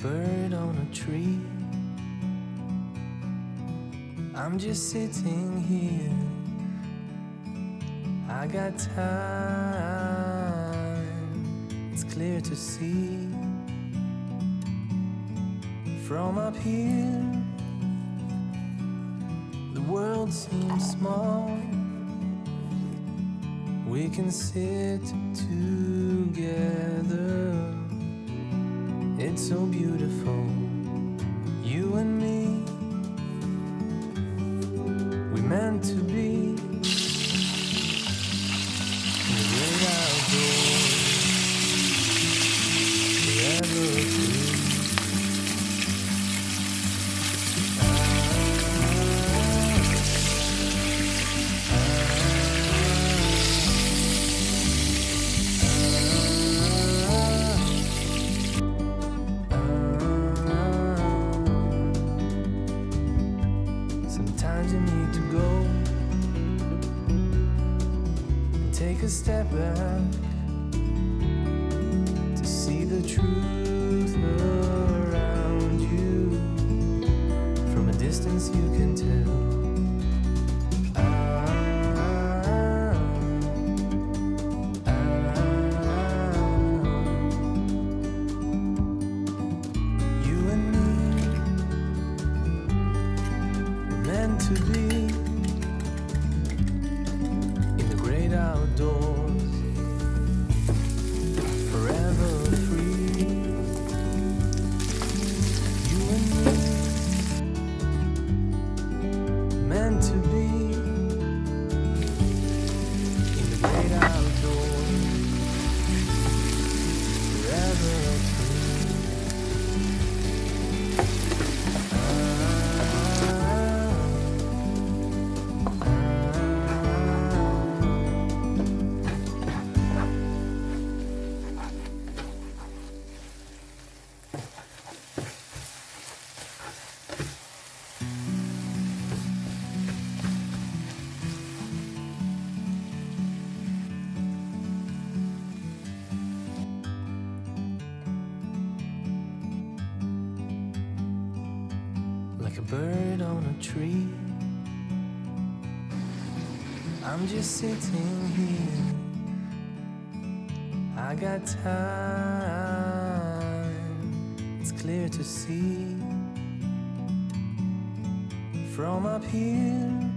bird on a tree. I'm just sitting here. I got time, it's clear to see. From up here, the world seems small. We can sit together. It's so beautiful, you and me. We meant to be in the great outdoors, forever free. Sometimes you need to go and take a step back to see the truth around you. From a distance you can tell. You and me were meant to be in the great outdoors, forever free. You and me, meant to be in the great outdoors, forever free. Like a bird on a tree, I'm just sitting here. I got time, it's clear to see. From up here,